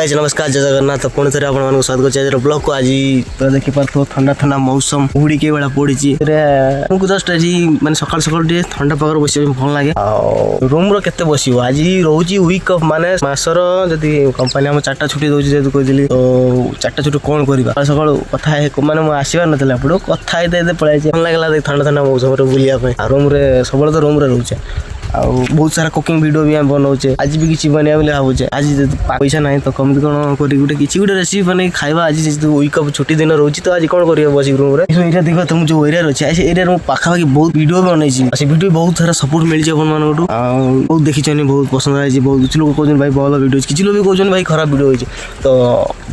Guys नमस्कार जय जगन्नाथ पुणी थे आप स्वागत कर ब्लॉग को आज तो देखी पार्थ ठंडा ठंडा मौसम कुड़ी के बेला पड़ी हमको जस्ट आज मैंने सकाल सकाल ठंडा पागर बस भल लगे रूम रे बस आज रोचे वीक अफ माने मासर जदि कंपानी आम 4टा छुट्टी दूसरी जेहतु कही तो 4टा छुट्टी कौन करवा सका कथा मैंने आसबार ना आपको कथा पड़े भल लगे ठंडा ठंडा मौसम बुलाया रूम सब तो रूम रोचे बहुत सारा कुकिंग वीडियो भी बनाऊे आज भी किसी बना भावुचे आज पैसा ना तो कम कौन कर किसी गोटे रेसिपी बन खावा आज वीक अफ छुट्टी दिन रोचे तो आज कौन कर बस रूम एरिया देख तुम जो एरिया अच्छे से एरिया पाखापाखि बहुत वीडियो बनाई से वीडियो बहुत सारा सपोर्ट मिली आपको बहुत देखी बहुत पसंद आई बहुत किसी लोग कहते भाई भल वीडियो किसी लोग भी कहते भाई खराब वीडियो होती तो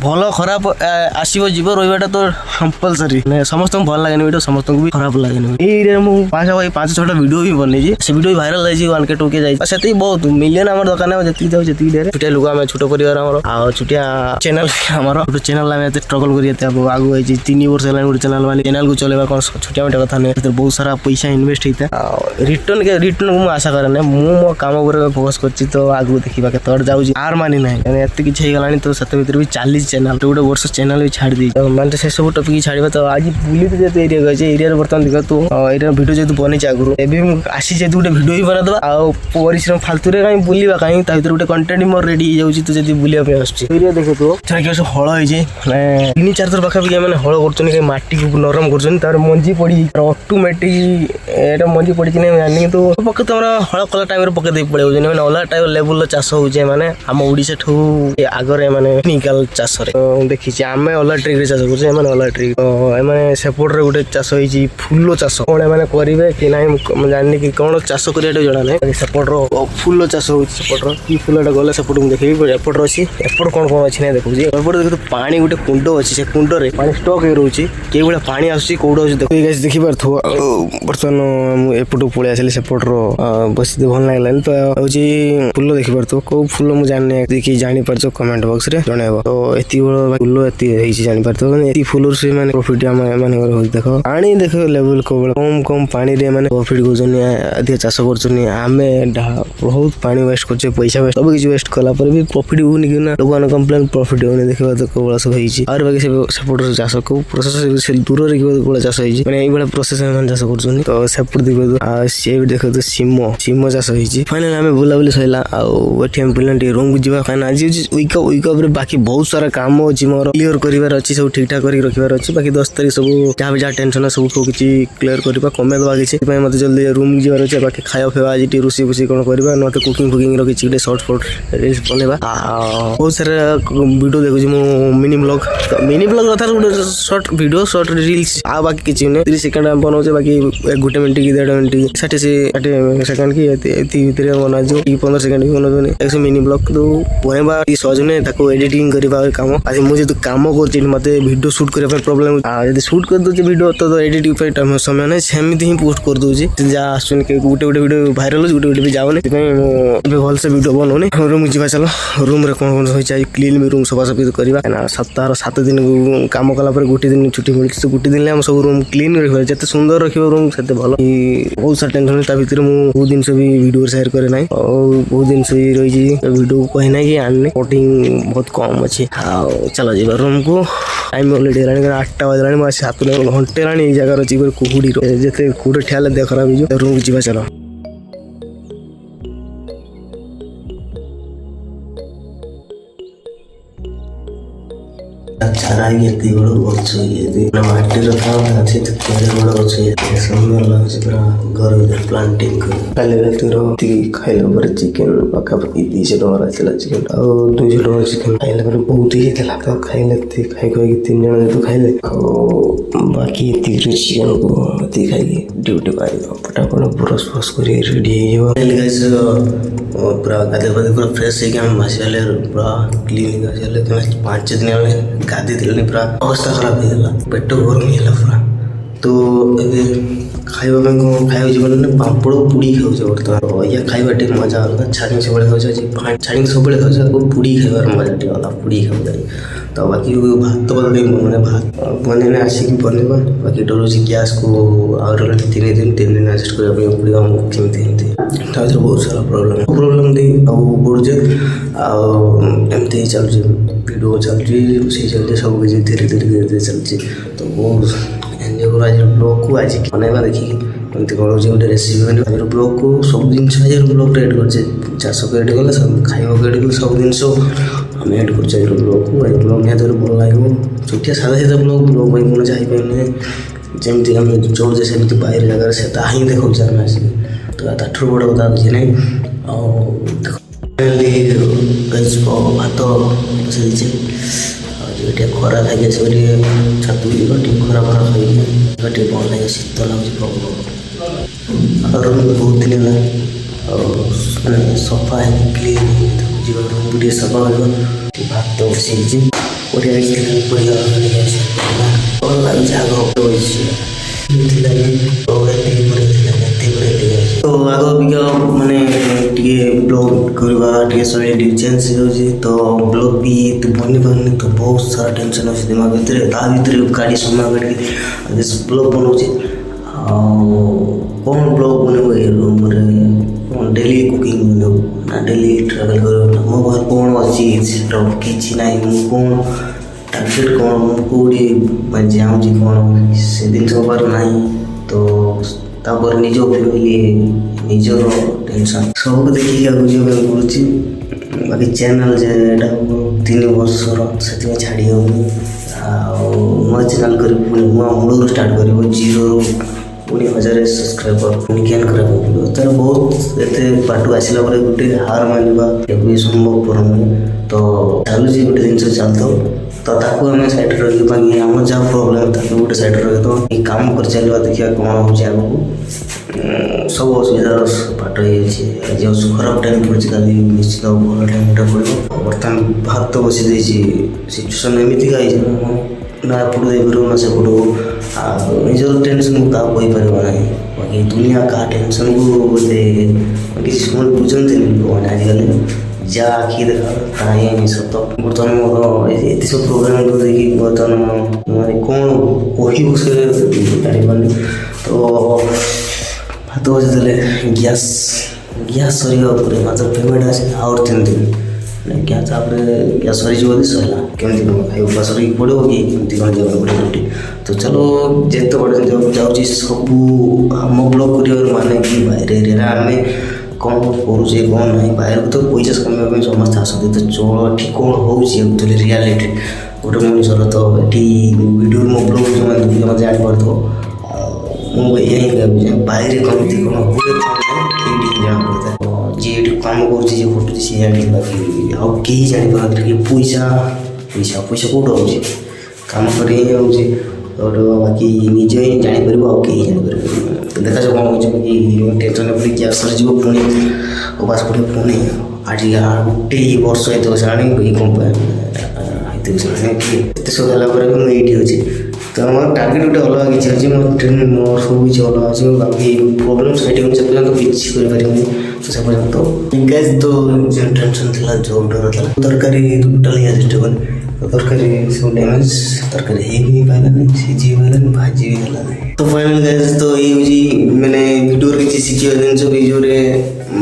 भल खराब आसो जीव रहा तो कंपलसरी समस्त भल लगे वीडियो समस्त भी खराब लगे ये मुझे 5-6टा वीडियो भी बनई से वीडियो भाइराल है 1K 2K जाए बहुत मिलियन आम दरकार जी जाऊँ छुटिया लोक आम छोट परिवार छुटिया चैनल आम चैनल आम स्ट्रगल कर आगू 3 वर्ष है गोटे चैनल वाले चैनल को चलेगा कौन छोटिया मोटा कथा नहीं बहुत सारा पैसा इन्वेस्ट होता है रिटर्न को आशा करे ना मो काम फोकस कर तो आगू देखा केत जाऊँगी आर मानी ना एत किसी होगा तो से भर भी 40 चैनल गोटे वर्ष चैनल भी छाड़ दी मैंने से सब टपिक छाड़ा तो आज बुली जो एरिया गए एरिया बर्तमान देख तू एरिया भिडियो जेहतु बनी आगुरी एवं आसी जेहतु गोटे भिडियो भी बनादेवा परिश्रम फालतू कहीं बुलवा कहीं गोटे कंटेंट मोर रेडी हो जाए बुलाया आसुरी देखे तू सब हल हो 3-4 थर पाखापाखि मैंने हल कर माटी को नरम कर मंजी पड़ी ऑटोमेटिक एटा मंजी पड़ी नहीं जानी तो पके तुम हल कला टाइम पकई पड़े मैंने अलग टाइप लेवल चाष होचे मैंने आम ओडिशा ठू आगे मैंने टेक्निकल चाष देखी आम अलग ट्रिक चाष कर अलग ट्रिक मैंने सेपटे गोटे चाष हो फुल चाष कौन मैंने करेंगे कि ना जानी कि कौन चाष कर जना ना सेपटर फुल चाष होपटर कि फुलटा गले सेपट मुझे देखी एपटर अच्छी एपट कौन कौन अच्छी ना देखिए एपट देख पानी गोटे कुंड अच्छी से कुंडे पानी स्टक हो रोचे कि भाई पानी आसूँ कौट अच्छे देखी पार्थ बर्तमान एपट पलि आसली सेपटर बस भल लगे तो हूँ फुल देखी पार्थ कौ फुल मुझे जाने देखिए जापार कमेंट बॉक्स रे जनइब तो ये बड़ा फुल ये जापार ये फुल से मैंने प्रॉफिट आम देख पानी देख लेवल कम कम पानी मैंने प्रॉफिट कर चाष कर आम बहुत पानी वेस्ट करछे पैसा वेस्ट सब किसी वेस्ट कला पर भी प्रॉफिट होनी कि ना लोग कंप्लेन प्रॉफिट होनी देखा तो कौड़ा सब होइछि और बाकी सेपट चाष को प्रोसेस से दूर रे कौड़ा चाष होइछि माने एई प्रोसेस में चाष करछन तो सेपट देखो आ से भी देखो तो सिमो चाष होइछि फाइनली हमें बुलाबुली सइला आ एठी हम पिलन टी रूम को जीवा खाना आज वीक रे बाकी बहुत सारा काम अछि मोर क्लियर करिवार अछि सब ठीक ठाक करि रखिवार अछि बाकी 10 तारीख सब जहाँ भी जहाँ टेंशन सब किछि क्लियर करबा कमे दबा किछि मते जल्दी रूम जीवार अछि बाकी खाया फेवा आज टी रुसी फुसी कौन करवा ना तो कुकिंग फुकिंग रखी गोटे सर्ट रिल्स बनवा बहुत सारा वीडियो देखुची मिनी ब्लॉग कथा गोटे सर्ट वीडियो सर्ट रिल्स आ बाकी किसी नहीं 30 सेकंड बनाऊे बाकी 1 मिनट कि 1.5 मिनट 60 सेकंड की बना 15 सेकंड भी बना मिनी ब्लॉग तो बनवा सहज नहीं एडिटिंग करवा काम आज मुझे तो काम कर मत वीडियो शूट करने प्रोब्लेम यदि शूट कर दूसरे वीडियो तो एडिटिंग समय नहीं सेमती ही पोस्ट कर दूसरी जहाँ आसुन गोटे गोटे वीडियो भाइराल हो गोटे भी जाऊनी भल से वीडियो बनाऊनी रूम जी चल रूम रे कौन कौन क्लीन भी रूम सफासफी करवा सप्ताह 7 दिन काम कला गोटे दिन छुट्टी मिली तो गोटे दिन हम सब रूम क्लीन रखा जिते सुंदर रखा रूम से भल बहुत सारा टेंशन ता भर मुझे बहुत दिन भी वीडियो शेयर करे ना और बहुत दिन भी रही वीडियो कहना कि आने कटिंग बहुत कम अच्छे चलो जी रूम को टाइम अलरेडी है 8टा बजला मुझे 7 घंटे है जगार अच्छी कुहुड़ी जिते कुहुड़ी ठिया देह खराब हो रूम को जी चलो छाड़ा ये बड़ गच माटी बड़ गच सुंदर लगे पूरा घर भर प्लांटिंग खाइला चिकेन पाखापाखि 200 टଙ୍କା आसाला चिकेन आ 200 टଙ୍କା चिकेन खाइला बहुत ही तो खाइले खाई 3 जन तो खाइले बाकी चिकेन को खाई ड्यूटी फटाफट ब्रश फ्रश कर रेडी पूरा गाधे पाधे पूरा फ्रेश होगी भासी पूरा क्लीन 5 दिन गाधी थी पूरा अवस्था खराब होगा पेट गरम है पूरा तो खाइबा खाइबा जीवन पापड़ पुड़ी खाऊे बर्तमान या खाइबा टे मजा अलग छाणी सब खाऊे छाणी सब खाऊे पुड़ी खाइबार मजा टे अलग पुड़ी खाऊ तो बाकी भात बदल मैंने भात बन आसिक बनवा बाकी डरुची गैस को आगे 3 दिन एडजस्ट करने पड़ा कमी बहुत सारा प्रोब्लेम दी पड़े एमती चलुଛି ଭିଡ଼ିଓ ଚାଲୁଛି ରୋଷେଇ ଚାଲୁଛି ସବୁ କିଛି ଧୀରେ ଧୀରେ ଚାଲୁଛି ତ ବହୁତ ଏନ୍ଜୟ କରୁ ଆଜିର ବ୍ଲଗ୍କୁ ଆଜି ବନେଇବା ଦେଖିକି ଏମିତି କ'ଣ ହେଉଛି ଗୋଟେ ରେସିପି ମାନେ ଆଜିର ବ୍ଲଗ୍କୁ ସବୁ ଜିନିଷ ଆଜିର ବ୍ଲଗ୍ରେ ଏଡ୍ କରୁଛେ ଚାଷକୁ ଏଡ୍ କଲେ ସବୁ ଖାଇବାକୁ ଏଡ୍ କଲେ ସବୁ ଜିନିଷ ଆମେ ଏଡ୍ କରୁଛୁ ଆଜିର ବ୍ଲଗ୍କୁ ଆଜି ବ୍ଲଗ୍ ନିହାତି ଭଲ ଲାଗିବ ଛୋଟିଆ ସାଧା ସାଧା ବ୍ଲଗ୍ ପାଇଁ କ'ଣ ଯାଇପାରିନି ଯେମିତି ଆମେ ଚଳୁଛେ ସେମିତି ବାହାର ଜାଗାରେ ସେ ତାହା ହିଁ ଦେଖାଉଛି ଆମେ ଆସିକି ତ ତାଠାରୁ ବଡ଼ କଥା କିଛି ନାହିଁ ଆଉ ଭାତ ବସାଇଛି ଆଉ ଟିକେ ଖରା ଖାଇକି ଆସିବ ଟିକେ ଛାତୁ ଯିବ ଟିକେ ଖରା ଖାଇକି ଟିକେ ଭଲ ଲାଗେ ଶୀତ ଲାଗୁଛି ପ୍ରବଳ ଆଉ ରୁମ୍ ବହୁତ ଦିନ ହେଲା ଆଉ ମାନେ ସଫା ହେଇକି କ୍ଲିନ୍ ଯିବ ରୁମ୍ ଟିକେ ସଫା କରିବ ଟିକେ ଭାତ ବସାଇଛି ପରିବା ପରିବା ଭଲ ଲାଗୁଛି ଆଗ ବସିଛି ତ ଆଗ ଅବିକା ମାନେ ଟିକେ ବ୍ଲଗ୍ କରିବା ଟିକେ ଶୈଳୀ ଟିକେ ଚେଞ୍ଜ ହେଇଯାଉଛି ତ ବ୍ଲଗ୍ ବି ଏତେ ବନି ପାରୁନି ତ ବହୁତ ସାରା ଟେନସନ୍ ଅଛି ଦିମାଗ ଭିତରେ ତା ଭିତରେ ଗାଡ଼ି ସମୟ କାଢ଼ିକି ବ୍ଲଗ୍ ବନାଉଛି ଆଉ କ'ଣ ବ୍ଲଗ୍ ବନେଇବ ଏ ରୁମ୍ରେ କ'ଣ ଡେଲି କୁକିଂ ବନେଇବ ନା ଡେଲି ଟ୍ରାଭେଲ୍ କରିବ ନା ମୋ ପାଖରେ କ'ଣ ଅଛି ସେଟା କିଛି ନାହିଁ ମୁଁ କ'ଣ ଟାର୍ଗେଟ୍ କ'ଣ ମୁଁ କେଉଁଠି ଯାଉଛି କ'ଣ ସେ ଜିନିଷ ପାରୁ ନାହିଁ ତ ତାପରେ ନିଜ ଫ୍ୟାମିଲି ନିଜର ଟେନସନ୍ ସବୁକୁ ଦେଖିକି ଆଗକୁ ଯିବା ପାଇଁ ପଡ଼ୁଛି ବାକି ଚ୍ୟାନେଲ୍ ଯେ ଏଇଟା 3 ବର୍ଷର ସେଥିପାଇଁ ଛାଡ଼ି ହେଉନି ଆଉ ନୂଆ ଚ୍ୟାନେଲ୍ କରି ପୁଣି ନୂଆ ମୂଳରୁ ଷ୍ଟାର୍ଟ କରିବ ଜିରୋରୁ ପୁଣି 1000 ସବସ୍କ୍ରାଇବର୍ ପୁଣି ଗେନ୍ କରିବାକୁ ପଡ଼ିବ ତା'ର ବହୁତ ଏତେ ପାଟୁ ଆସିଲା ପରେ ଗୋଟେ ହାର ମାନିବା ଏବେ ସମ୍ଭବପର ନୁହେଁ ତ ଚାଲୁଛି ଗୋଟେ ଜିନିଷ ଚାଲିଥାଉ ତ ତାକୁ ଆମେ ସାଇଡ଼୍ରେ ରଖିବା କି ଆମର ଯାହା ପ୍ରୋବ୍ଲେମ୍ ତାକୁ ଗୋଟେ ସାଇଡ଼୍ରେ ରଖିଦେବା ଏ କାମ କରି ଚାଲିବା ଦେଖିବା କ'ଣ ହେଉଛି ଆଗକୁ ସବୁ ଅସୁବିଧାର ପାଟ ହେଇଯାଇଛି ଆଜି ଖରାପ ଟାଇମ୍ ପଡ଼ିଛି କାଲି ନିଶ୍ଚିତ ଭଲ ଟାଇମ୍ଟା ପଡ଼ିବ ବର୍ତ୍ତମାନ ଭାତ ବସି ଦେଇଛି ସିଚୁଏସନ୍ ଏମିତିକା ହେଇଛି ନା ଏପଟୁ ଦେଇପାରିବ ନା ସେପଟୁ ଆଉ ନିଜର ଟେନସନ୍କୁ କାହା କହିପାରିବ ନାହିଁ ବାକି ଦୁନିଆ କାହା ଟେନସନ୍କୁ ବୋଧେ କିଛି ସେମାନେ ବୁଝନ୍ତିନି ଲୋକମାନେ ଆଜିକାଲି ଯାହା ଆଖି ଦେଖା ତାହା ହିଁ ସତ ବର୍ତ୍ତମାନ ମୋର ଏତେ ସବୁ ପ୍ରୋଗ୍ରାମ୍ କରିକି ବର୍ତ୍ତମାନ ମାନେ କ'ଣ କହିବୁ ସେ ଜାଣିପାରୁନି ତ ଭାତ ବସିଥିଲେ ଗ୍ୟାସ୍ ସରିବା ଉପରେ ମାତ୍ର ପେମେଣ୍ଟ ଆସି ଆଉ 3 ଦିନ ଗ୍ୟାସ୍ ତାପରେ ଗ୍ୟାସ୍ ସରିଯିବ ଯଦି ସରିଲା କେମିତି କ'ଣ ଖାଇ ଉପାସ ରହିକି ପଡ଼ିବ କି କେମିତି କ'ଣ ଯିବାକୁ ପଡ଼ିବ ସେଠି ତ ଚାଲ ଯେତେ ବାଟ ଯାଉଛି ସବୁ ଆମ ବ୍ଲଗ୍ କରିବାର ମାନେ କି ବାହାରେ ଏରିଆରେ ଆମେ କ'ଣ କରୁଛେ କ'ଣ ନାହିଁ ବାହାରକୁ ତ ପଇସା କମାଇବା ପାଇଁ ସମସ୍ତେ ଆସନ୍ତି ତ ଚଳ ଏଠି କ'ଣ ହେଉଛି ଆକ୍ଚୁଆଲି ରିଆଲିଟି ଗୋଟେ ମଣିଷର ତ ଏଠି ଭିଡ଼ିଓ ମୋ ବ୍ଲଗ୍ ଯେଉଁମାନେ ଜାଣିପାରୁଥିବ ଆଉ ମୁଁ ଏହା ହିଁ ଭାବୁଛି ବାହାରେ କେମିତି କ'ଣ ହୁଏ ଏଇଠି ଜଣାପଡ଼ିଥାଏ ଯିଏ ଏଠି କାମ କରୁଛି ଯିଏ ଫଟୁଛି ସିଏ ଜାଣିକି ବାକି ଆଉ କେହି ଜାଣିପାରନ୍ତି କି ପଇସା କେଉଁଠୁ ହେଉଛି କାମ କରି ହିଁ ହେଉଛି ବାକି ନିଜେ ହିଁ ଜାଣିପାରିବ ଆଉ କେହି ଜାଣିପାରିବ ଦେଖାଯାଉ କ'ଣ ହେଉଛି ବାକି ଟେନସନ୍ରେ ପୁଣି ଗ୍ୟାସ୍ ସରିଯିବ ପୁଣି ଉପାସ ପଡ଼ିବ ପୁଣି ଆଜି ଗୋଟେ ବର୍ଷ ହେଇଥିବ ସେଆଣି ଏଇ କମ୍ପାନୀ ହେଇଥିବ ସେଆଣି କି ଏତେ ସବୁ ହେଲା ପରେ ବି ମୁଁ ଏଇଠି ଅଛି ତ ମୋର ଟାର୍ଗେଟ୍ ଗୋଟେ ଅଲଗା କିଛି ଅଛି ମୋର ସବୁ କିଛି ଅଲଗା ଅଛି ବାକି ପ୍ରୋବ୍ଲେମ୍ ସେଇଠି ସେ ପର୍ଯ୍ୟନ୍ତ କିଛି କରିପାରିବନି ତ ସେ ପର୍ଯ୍ୟନ୍ତ ଗ୍ୟାସ୍ ତ ଯେଉଁ ଟେନସନ୍ ଥିଲା ଯେଉଁ ଡର ଥିଲା ତରକାରୀ ଟୋଟାଲି ଆଡ଼ଜଷ୍ଟ ହେବନି ତରକାରୀ ସବୁ ଡ୍ୟାମେଜ୍ ତରକାରୀ ହେଇବି ପାଇଲାନି ସିଝି ବି ପାଇଲାନି ଭାଜି ବି ହେଲାନି ତ ଫାଇନାଲ୍ ଗ୍ୟାସ୍ ତ ଏଇ ହେଉଛି ମାନେ ଭିଡ଼ିଓରେ କିଛି ଶିଖିବା ଜିନିଷ ବି ଯେଉଁରେ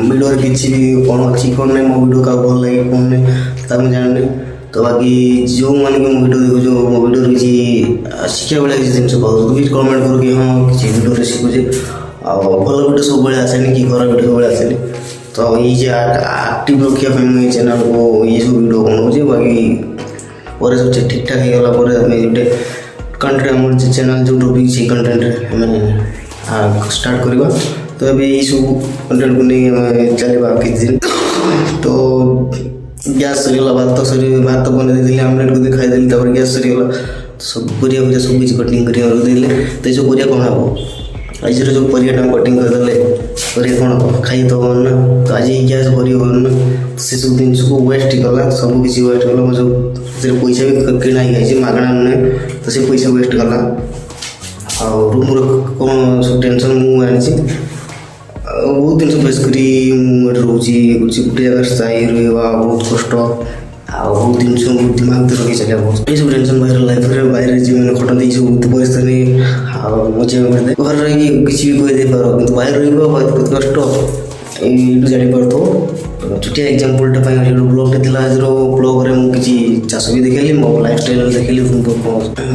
ଭିଡ଼ିଓରେ କିଛି ବି କ'ଣ ଅଛି କ'ଣ ନାହିଁ ମୋ ଭିଡ଼ିଓ କାହାକୁ ଭଲ ଲାଗେ କ'ଣ ନାହିଁ ତା ମୁଁ ଜାଣିନି ତ ବାକି ଯେଉଁମାନେ ବି ମୋ ଭିଡ଼ିଓ ଦେଖୁଛୁ ମୋ ଭିଡ଼ିଓରେ କିଛି ଶିଖିବା ଭଳିଆ କିଛି ଜିନିଷ ପାଉଛୁ କିଛି କମେଣ୍ଟ କରୁ କି ହଁ କିଛି ଭିଡ଼ିଓରେ ଶିଖୁଛି ଆଉ ଭଲ ଭିଡ଼ିଓ ସବୁବେଳେ ଆସେନି କି ଖରାପ ଭିଡ଼ିଓ ସବୁବେଳେ ଆସେନି ତ ଏଇ ଯେ ଆକ୍ଟିଭ୍ ରଖିବା ପାଇଁ ମୁଁ ଏଇ ଚ୍ୟାନେଲ୍କୁ ଏଇ ସବୁ ଭିଡ଼ିଓ ବନାଉଛି ବାକି ପରେ ସବୁ ଠିକ୍ଠାକ୍ ହେଇଗଲା ପରେ ଆମେ ଗୋଟେ କଣ୍ଟେଣ୍ଟ ଆମର ଯେ ଚ୍ୟାନେଲ୍ ଯେଉଁ ଟପିକ୍ ସେଇ କଣ୍ଟେଣ୍ଟରେ ଆମେ ଷ୍ଟାର୍ଟ କରିବା ତ ଏବେ ଏଇସବୁ କଣ୍ଟେଣ୍ଟକୁ ନେଇ ଆମେ ଚାଲିବା କିଛି ଦିନ ତ ଗ୍ୟାସ୍ ସରିଗଲା ଭାତ ବନେଇ ଦେଇଥିଲି ଆମଲେଟ୍ କରି ଖାଇଦେଲି ତାପରେ ଗ୍ୟାସ୍ ସରିଗଲା ସବୁ ପରିବା ସବୁ କିଛି କଟିଂ କରି ରଖିଦେଲେ ତ ଏସବୁ ପରିବା କ'ଣ ହେବ ଆଜିର ଯେଉଁ ପରିବାଟା କଟିଂ କରିଦେଲେ ପରିବା କ'ଣ ଖାଇଦେବ ନା ତ ଆଜି ଗ୍ୟାସ୍ ଭରି ହେବନି ନା ସେସବୁ ଜିନିଷକୁ ୱେଷ୍ଟ ଗଲା ସବୁ କିଛି ୱେଷ୍ଟ ଗଲା ମୋ ଯେଉଁ ସେଥିରେ ପଇସା ବି କିଣା ହେଇଯାଇଛି ମାଗଣା ନୁହେଁ ତ ସେ ପଇସା ୱେଷ୍ଟ ଗଲା ଆଉ ରୁମ୍ର କ'ଣ ସବୁ ଟେନସନ୍ ମୁଁ ଆଣିଛି ଆଉ ବହୁତ ଜିନିଷ ଫେସ୍ କରି ମୁଁ ଏଠି ରହୁଛି ଗୋଟେ ଜାଗାରେ ସ୍ଥାୟୀ ରହିବା ବହୁତ କଷ୍ଟ ଆଉ ବହୁତ ଜିନିଷ ଦିମାଗ ରଖି ଚାଲିବା ବହୁତ ଏସବୁ ଟେନସନ୍ ବାହାର ଲାଇଫ୍ରେ ବାହାରେ ଯେଉଁମାନେ ଖଟନ୍ତି ଏସବୁ ପରିସ୍ଥିତି ଆଉ ମଜା କରିଥାଏ ଘରେ ରହିକି କିଛି ବି କହିଦେଇପାର କିନ୍ତୁ ବାହାରେ ରହିବା ବହୁତ କଷ୍ଟ ଏଇଠୁ ଜାଣିପାରୁଥିବ ତ ଛୋଟିଆ ଏକ୍ଜାମ୍ପଲ୍ଟା ପାଇଁ ଗୋଟେ ବ୍ଲଗ୍ଟେ ଥିଲା ଆଜିର ବ୍ଲଗ୍ରେ ମୁଁ କିଛି ଚାଷ ବି ଦେଖେଇଲି ମୋ ଲାଇଫଷ୍ଟାଇଲ୍ ଦେଖେଇଲି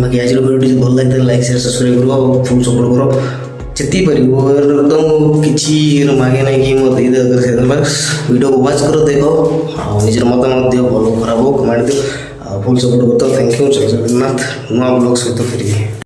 ବାକି ଆଜିର ଭିଡ଼ିଓଟି ଯଦି ଭଲ ଲାଗିଥିଲା ଲାଇକ୍ ସେୟାର ସବସ୍କ୍ରାଇବ୍ କର ଆଉ ଫୁଲ୍ ସପୋର୍ଟ କର ଯେତିକି ପାରିବ ଏକଦମ କିଛି ମାଗେ ନାହିଁ କି ମୋ ଦେଇଦେବ ଭିଡ଼ିଓକୁ ୱାଚ୍ କର ଦେଖ ଆଉ ନିଜର ମତାମତ ଦିଅ ଭଲ ଖରାପ ହଉ କମେଣ୍ଟ ଦିଅ ଆଉ ଫୁଲ୍ ସପୋର୍ଟ କରିଥାଉ ଥ୍ୟାଙ୍କ ୟୁ ଜୟ ଜଗନ୍ନାଥ ନୂଆ ବ୍ଲଗ୍ ସହିତ ଫେରିବି।